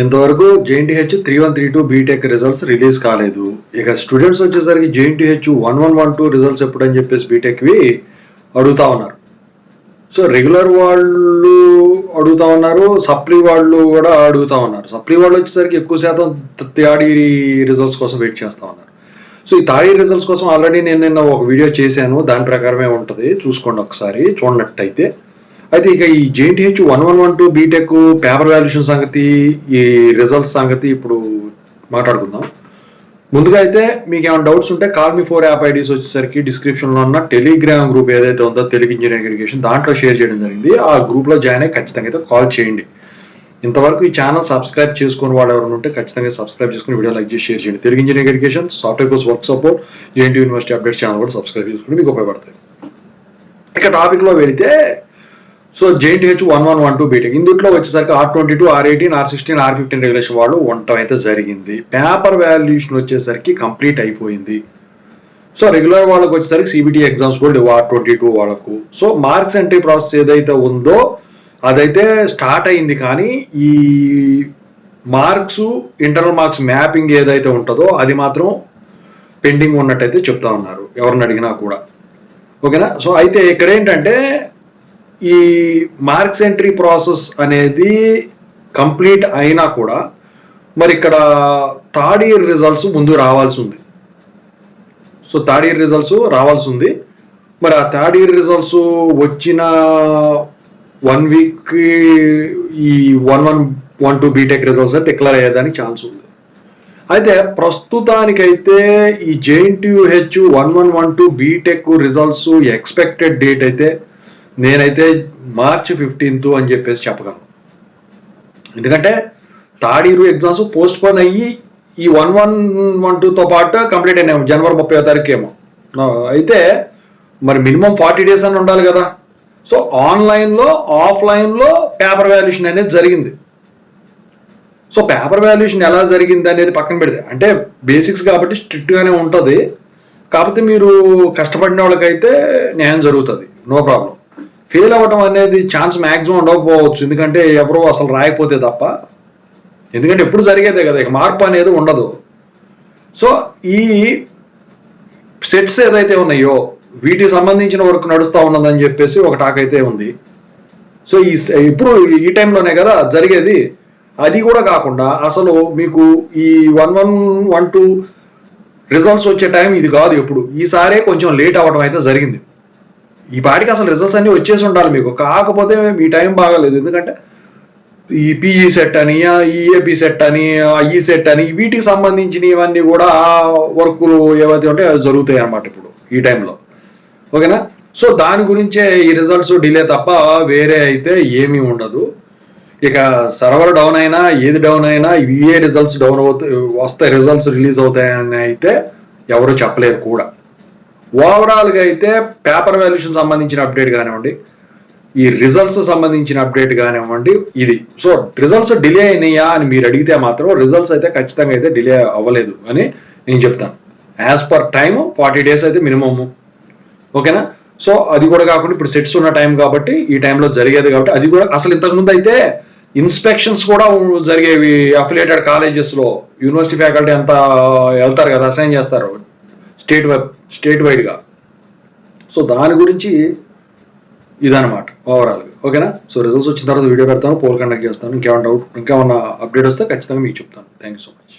ఇంతవరకు JNTH 3132 BTech results release కాలేదు. ఇక స్టూడెంట్స్ వచ్చేసరికి JNTH 1112 రిజల్ట్స్ ఎప్పుడని చెప్పేసి బీటెక్వి అడుగుతా ఉన్నారు. సో రెగ్యులర్ వాళ్ళు అడుగుతా ఉన్నారు, సప్లీ వాళ్ళు కూడా అడుగుతా ఉన్నారు. సప్లీ వాళ్ళు వచ్చేసరికి ఎక్కువ శాతం థర్డ్ రిజల్ట్స్ కోసం వెయిట్ చేస్తూ ఉన్నారు. సో ఈ థర్డ్ రిజల్ట్స్ కోసం ఆల్రెడీ నేను నిన్న ఒక వీడియో చేశాను, దాని ప్రకారమే ఉంటుంది, చూసుకోండి ఒకసారి చూడనట్టయితే. అయితే ఇక ఈ JNTH 1112 బీటెక్ పేపర్ వాల్యుయేషన్ సంగతి, ఈ రిజల్ట్స్ సంగతి ఇప్పుడు మాట్లాడుకుందాం. ముందుగా అయితే మీకు ఏమైనా డౌట్స్ ఉంటే కాల్ మీ 4 యాప్ ఐడీస్ వచ్చేసరికి డిస్క్రిప్షన్లో ఉన్న టెలిగ్రామ్ గ్రూప్ ఏదైతే ఉందో తెలుగు ఇంజనీరింగ్ ఎడ్యుకేషన్, దాంట్లో షేర్ చేయడం జరిగింది. ఆ గ్రూప్లో జాయిన్ అయ్యి ఖచ్చితంగా అయితే కాల్ చేయండి. ఇంతవరకు ఈ ఛానల్ సబ్స్క్రైబ్ చేసుకుని వాడు ఎవరైనా ఉంటే ఖచ్చితంగా సబ్స్క్రైబ్ చేసుకుని వీడియో లైక్ చేసి షేర్ చేయండి. Telugu engineering education, software course work support, JNTU university updates channel కూడా సబ్స్క్రైబ్ చేసుకుని మీకు ఉపయోగపడతాయి. ఇక టాపిక్లో వెళితే, సో JNTH 1112 బీటెక్ ఇందులో వచ్చేసరికి R22, R18, R16, R15 regulation వాళ్ళు ఉండటం అయితే జరిగింది. పేపర్ వాల్యుయేషన్ వచ్చేసరికి కంప్లీట్ అయిపోయింది. సో రెగ్యులర్ వాళ్ళకి వచ్చేసరికి CBT ఎగ్జామ్స్ కూడా లేవు R22 వాళ్ళకు. సో మార్క్స్ ఎంట్రీ ప్రాసెస్ ఏదైతే ఉందో అదైతే స్టార్ట్ అయింది, కానీ ఈ మార్క్స్ ఇంటర్నల్ మార్క్స్ మ్యాపింగ్ ఏదైతే ఉంటుందో అది మాత్రం పెండింగ్ ఉన్నట్టయితే చెప్తా ఉన్నారు ఎవరిని అడిగినా కూడా. ఓకేనా. సో అయితే ఇక్కడ ఏంటంటే ఈ మార్క్స్ ఎంట్రీ ప్రాసెస్ అనేది కంప్లీట్ అయినా కూడా మరి ఇక్కడ థర్డ్ ఇయర్ రిజల్ట్స్ ముందు రావాల్సి ఉంది. సో థర్డ్ ఇయర్ రిజల్ట్స్ రావాల్సి ఉంది. మరి ఆ థర్డ్ ఇయర్ రిజల్ట్స్ వచ్చిన 1 వీక్ ఈ 1112 బీటెక్ రిజల్ట్స్ డిక్లేర్ అయ్యేదానికి ఛాన్స్ ఉంది. అయితే ప్రస్తుతానికైతే ఈ JNTUH 1112 BTech results expected date అయితే నేనైతే March 15th అని చెప్పేసి చెప్పగలను. ఎందుకంటే third year exams postpone అయ్యి ఈ 1112తో పాటు కంప్లీట్ అయినాము January 30వ తారీఖు ఏమో. అయితే మరి మినిమం 40 days అని ఉండాలి కదా. సో ఆన్లైన్లో ఆఫ్లైన్లో పేపర్ వాల్యుయేషన్ అనేది జరిగింది. సో పేపర్ వాల్యుయేషన్ ఎలా జరిగింది అనేది పక్కన పెడితే, అంటే బేసిక్స్ కాబట్టి స్ట్రిక్ట్గానే ఉంటుంది. కాకపోతే మీరు కష్టపడిన వాళ్ళకైతే న్యాయం జరుగుతుంది, నో ప్రాబ్లం. ఫెయిల్ అవ్వటం అనేది ఛాన్స్ మ్యాక్సిమం ఉండకపోవచ్చు, ఎందుకంటే ఎవరో అసలు రాయకపోతే తప్ప. ఎందుకంటే ఎప్పుడు జరిగేదే కదా, ఇక మార్పు అనేది ఉండదు. సో ఈ సెట్స్ ఏదైతే ఉన్నాయో వీటికి సంబంధించిన వర్క్ నడుస్తూ ఉన్నదని చెప్పేసి ఒక టాక్ అయితే ఉంది. సో ఇప్పుడు ఈ టైంలోనే కదా జరిగేది. అది కూడా కాకుండా అసలు మీకు ఈ 1112 రిజల్ట్స్ వచ్చే టైం ఇది కాదు ఎప్పుడు, ఈసారే కొంచెం లేట్ అవ్వడం అయితే జరిగింది. ఈ పాటికి అసలు రిజల్ట్స్ అన్ని వచ్చేసి ఉండాలి మీకు, కాకపోతే మీ టైం బాగాలేదు. ఎందుకంటే ఈ PE సెట్ అని, EAP సెట్ అని, ఈ సెట్ అని, వీటికి సంబంధించిన ఇవన్నీ కూడా వర్కులు ఏవైతే ఉంటాయో అవి జరుగుతాయి అన్నమాట ఇప్పుడు ఈ టైంలో. ఓకేనా. సో దాని గురించే ఈ రిజల్ట్స్ డిలే తప్ప వేరే అయితే ఏమీ ఉండదు. ఇక సర్వర్ డౌన్ అయినా ఏది డౌన్ అయినా ఏ రిజల్ట్స్ డౌన్ వస్తాయి, రిజల్ట్స్ రిలీజ్ అవుతాయని అయితే ఎవరు చెప్పలేరు కూడా. ఓవరాల్గా అయితే పేపర్ వాల్యుయేషన్ సంబంధించిన అప్డేట్ కానివ్వండి, ఈ రిజల్ట్స్ సంబంధించిన అప్డేట్ కానివ్వండి ఇది. సో రిజల్ట్స్ డిలే అయినాయా అని మీరు అడిగితే మాత్రం రిజల్ట్స్ అయితే ఖచ్చితంగా అయితే డిలే అవ్వలేదు అని నేను చెప్తాను. యాజ్ పర్ టైమ్ 40 days అయితే మినిమమ్. ఓకేనా. సో అది కూడా కాకుండా ఇప్పుడు సెట్స్ ఉన్న టైం కాబట్టి ఈ టైంలో జరిగేది కాబట్టి అది కూడా అసలు ఇంతకుముందు అయితే ఇన్స్పెక్షన్స్ కూడా జరిగేవి అఫిలియేటెడ్ కాలేజెస్లో. యూనివర్సిటీ ఫ్యాకల్టీ అంతా వెళ్తారు కదా, అసైన్ చేస్తారు స్టేట్ వైడ్గా. సో దాని గురించి ఇదనమాట ఓవరాల్గా. ఓకేనా. సో రిజల్ట్స్ వచ్చిన తర్వాత వీడియో పెడతాను, పోల్ కండక్ట్ చేస్తాను. ఇంకేమన్నా అప్డేట్ వస్తే ఖచ్చితంగా మీకు చెప్తాను. Thank you so much.